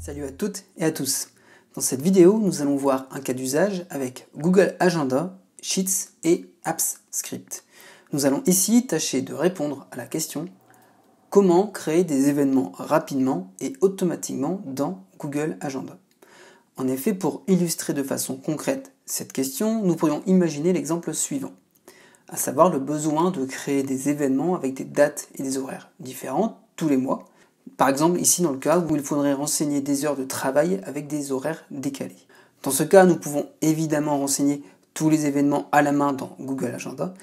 Salut à toutes et à tous. Dans cette vidéo, nous allons voir un cas d'usage avec Google Agenda, Sheets et Apps Script. Nous allons ici tâcher de répondre à la question comment créer des événements rapidement et automatiquement dans Google Agenda. En effet, pour illustrer de façon concrète cette question, nous pourrions imaginer l'exemple suivant, à savoir le besoin de créer des événements avec des dates et des horaires différents tous les mois. Par exemple, ici dans le cas où il faudrait renseigner des heures de travail avec des horaires décalés. Dans ce cas, nous pouvons évidemment renseigner tous les événements à la main dans Google Agenda,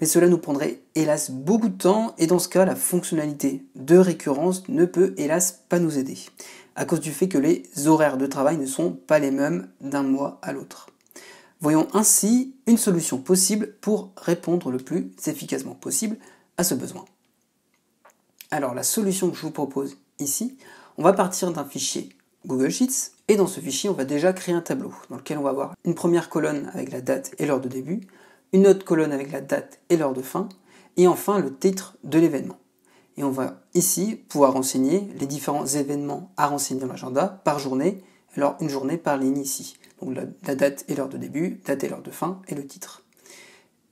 mais cela nous prendrait hélas beaucoup de temps et dans ce cas, la fonctionnalité de récurrence ne peut hélas pas nous aider, à cause du fait que les horaires de travail ne sont pas les mêmes d'un mois à l'autre. Voyons ainsi une solution possible pour répondre le plus efficacement possible à ce besoin. Alors la solution que je vous propose ici, on va partir d'un fichier Google Sheets et dans ce fichier on va déjà créer un tableau dans lequel on va avoir une première colonne avec la date et l'heure de début, une autre colonne avec la date et l'heure de fin et enfin le titre de l'événement. Et on va ici pouvoir renseigner les différents événements à renseigner dans l'agenda par journée, alors une journée par ligne ici. Donc la date et l'heure de début, date et l'heure de fin et le titre.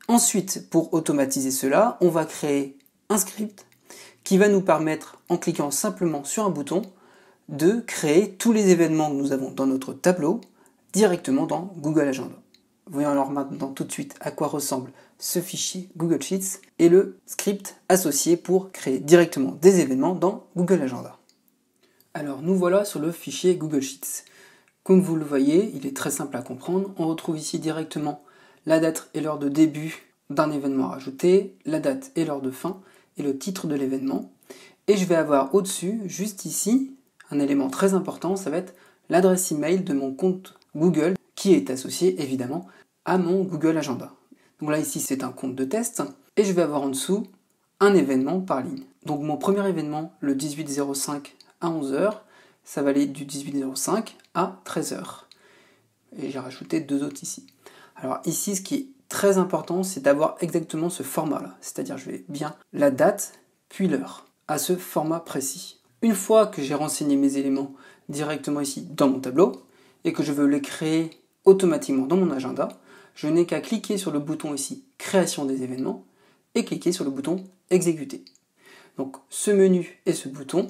Ensuite, pour automatiser cela, on va créer un script qui va nous permettre, en cliquant simplement sur un bouton, de créer tous les événements que nous avons dans notre tableau directement dans Google Agenda. Voyons alors maintenant tout de suite à quoi ressemble ce fichier Google Sheets et le script associé pour créer directement des événements dans Google Agenda. Alors nous voilà sur le fichier Google Sheets. Comme vous le voyez, il est très simple à comprendre. On retrouve ici directement la date et l'heure de début d'un événement à rajouter, la date et l'heure de fin, et le titre de l'événement. Et je vais avoir au-dessus, juste ici, un élément très important, ça va être l'adresse email de mon compte Google qui est associé évidemment à mon Google Agenda. Donc là ici c'est un compte de test et je vais avoir en dessous un événement par ligne. Donc mon premier événement, le 18-05 à 11h, ça va aller du 18-05 à 13h. Et j'ai rajouté deux autres ici. Alors ici ce qui est très important, c'est d'avoir exactement ce format-là. C'est-à-dire, je vais bien la date, puis l'heure, à ce format précis. Une fois que j'ai renseigné mes éléments directement ici dans mon tableau, et que je veux les créer automatiquement dans mon agenda, je n'ai qu'à cliquer sur le bouton ici, création des événements, et cliquer sur le bouton exécuter. Donc, ce menu et ce bouton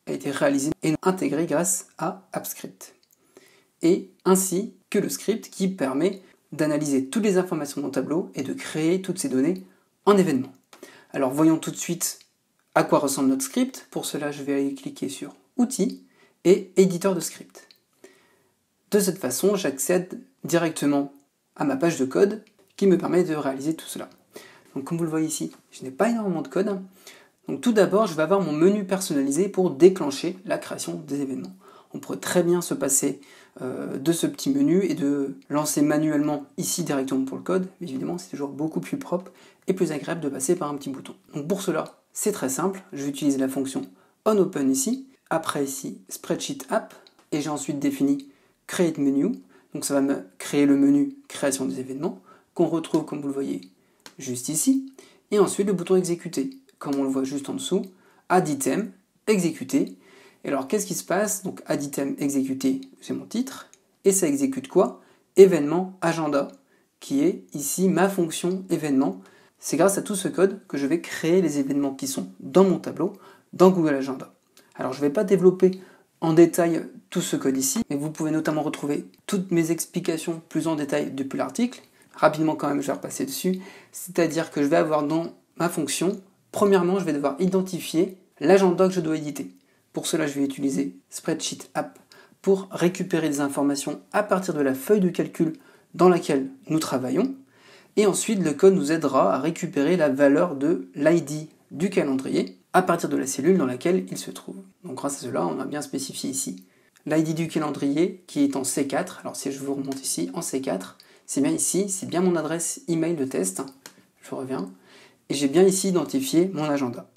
a été réalisé et intégré grâce à AppScript. Et ainsi que le script qui permet d'analyser toutes les informations de mon tableau et de créer toutes ces données en événement. Alors voyons tout de suite à quoi ressemble notre script. Pour cela, je vais aller cliquer sur Outils et Éditeur de script. De cette façon, j'accède directement à ma page de code qui me permet de réaliser tout cela. Donc comme vous le voyez ici, je n'ai pas énormément de code. Donc tout d'abord, je vais avoir mon menu personnalisé pour déclencher la création des événements. On pourrait très bien se passer de ce petit menu et de lancer manuellement ici directement pour le code, mais évidemment c'est toujours beaucoup plus propre et plus agréable de passer par un petit bouton. Donc pour cela, c'est très simple, je vais utiliser la fonction onOpen ici, après ici Spreadsheet App, et j'ai ensuite défini Create Menu, donc ça va me créer le menu création des événements, qu'on retrouve comme vous le voyez juste ici, et ensuite le bouton exécuter, comme on le voit juste en dessous, Add Item, exécuter. Et alors, qu'est-ce qui se passe? Donc, add item exécuté, c'est mon titre. Et ça exécute quoi? Événement agenda, qui est ici ma fonction événement. C'est grâce à tout ce code que je vais créer les événements qui sont dans mon tableau, dans Google Agenda. Alors, je ne vais pas développer en détail tout ce code ici, mais vous pouvez notamment retrouver toutes mes explications plus en détail depuis l'article. Rapidement quand même, je vais repasser dessus. C'est-à-dire que je vais avoir dans ma fonction, premièrement, je vais devoir identifier l'agenda que je dois éditer. Pour cela, je vais utiliser Spreadsheet App pour récupérer des informations à partir de la feuille de calcul dans laquelle nous travaillons. Et ensuite, le code nous aidera à récupérer la valeur de l'ID du calendrier à partir de la cellule dans laquelle il se trouve. Donc grâce à cela, on a bien spécifié ici l'ID du calendrier qui est en C4. Alors si je vous remonte ici en C4, c'est bien ici, c'est bien mon adresse email de test. Je reviens. Et j'ai bien ici identifié mon agenda.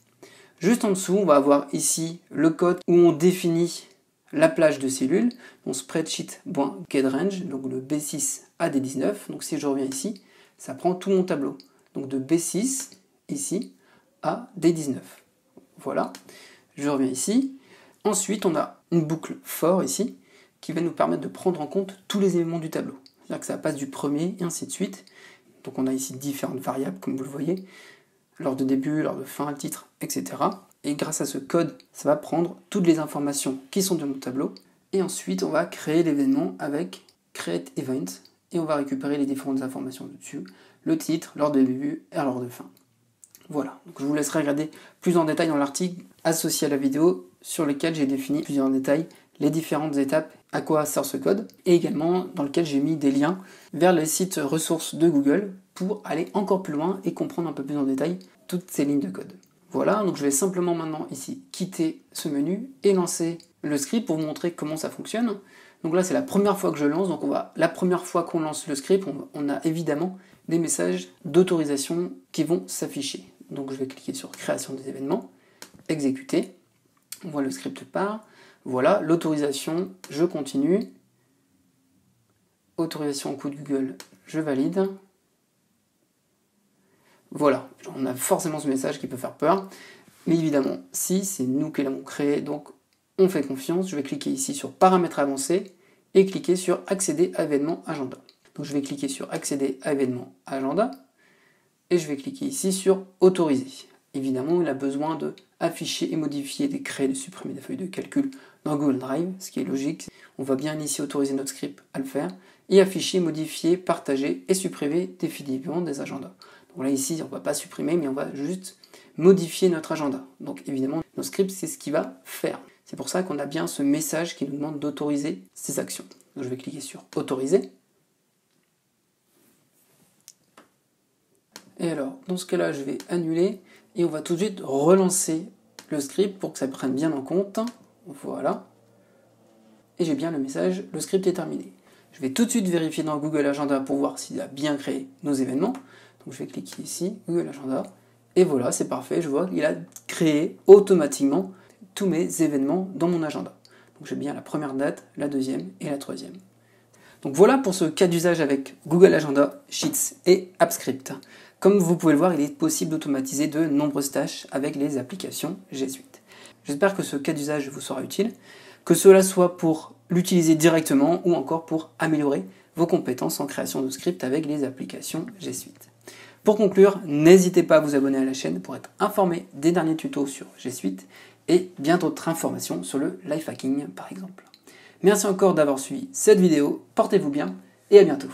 Juste en dessous, on va avoir ici le code où on définit la plage de cellules, mon spreadsheet.getRange, donc le B6 à D19. Donc si je reviens ici, ça prend tout mon tableau. Donc de B6 ici à D19. Voilà, je reviens ici. Ensuite, on a une boucle for ici, qui va nous permettre de prendre en compte tous les éléments du tableau. C'est-à-dire que ça passe du premier et ainsi de suite. Donc on a ici différentes variables, comme vous le voyez, l'heure de début, l'heure de fin, le titre, etc. Et grâce à ce code, ça va prendre toutes les informations qui sont dans mon tableau. Et ensuite, on va créer l'événement avec create event. Et on va récupérer les différentes informations dessus, le titre, l'heure de début et l'heure de fin. Voilà, donc je vous laisserai regarder plus en détail dans l'article associé à la vidéo sur lequel j'ai défini plus en détail les différentes étapes, à quoi sert ce code, et également dans lequel j'ai mis des liens vers les sites ressources de Google pour aller encore plus loin et comprendre un peu plus en détail toutes ces lignes de code. Voilà, donc je vais simplement maintenant ici quitter ce menu et lancer le script pour vous montrer comment ça fonctionne. Donc là c'est la première fois que je lance, donc la première fois qu'on lance le script, on a évidemment des messages d'autorisation qui vont s'afficher. Donc je vais cliquer sur création des événements, exécuter, on voit le script part, voilà l'autorisation, je continue, autorisation au coup de Google, je valide. Voilà, on a forcément ce message qui peut faire peur, mais évidemment, si c'est nous qui l'avons créé, donc on fait confiance. Je vais cliquer ici sur paramètres avancés et cliquer sur accéder à événement agenda. Donc je vais cliquer sur accéder à événement agenda et je vais cliquer ici sur autoriser. Évidemment, il a besoin de afficher et modifier, de créer, de supprimer des feuilles de calcul dans Google Drive, ce qui est logique. On va bien ici autoriser notre script à le faire et afficher, modifier, partager et supprimer définitivement des agendas. Donc là ici, on ne va pas supprimer, mais on va juste modifier notre agenda. Donc évidemment, notre script, c'est ce qu'il va faire. C'est pour ça qu'on a bien ce message qui nous demande d'autoriser ces actions. Donc je vais cliquer sur autoriser. Et alors, dans ce cas-là, je vais annuler et on va tout de suite relancer le script pour que ça prenne bien en compte. Voilà. Et j'ai bien le message, le script est terminé. Je vais tout de suite vérifier dans Google Agenda pour voir s'il a bien créé nos événements. Donc je vais cliquer ici, Google Agenda. Et voilà, c'est parfait, je vois qu'il a créé automatiquement tous mes événements dans mon agenda. Donc j'ai bien la première date, la deuxième et la troisième. Donc voilà pour ce cas d'usage avec Google Agenda, Sheets et AppScript. Comme vous pouvez le voir, il est possible d'automatiser de nombreuses tâches avec les applications G Suite. J'espère que ce cas d'usage vous sera utile, que cela soit pour l'utiliser directement ou encore pour améliorer vos compétences en création de scripts avec les applications G Suite. Pour conclure, n'hésitez pas à vous abonner à la chaîne pour être informé des derniers tutos sur G Suite et bien d'autres informations sur le life hacking par exemple. Merci encore d'avoir suivi cette vidéo, portez-vous bien et à bientôt.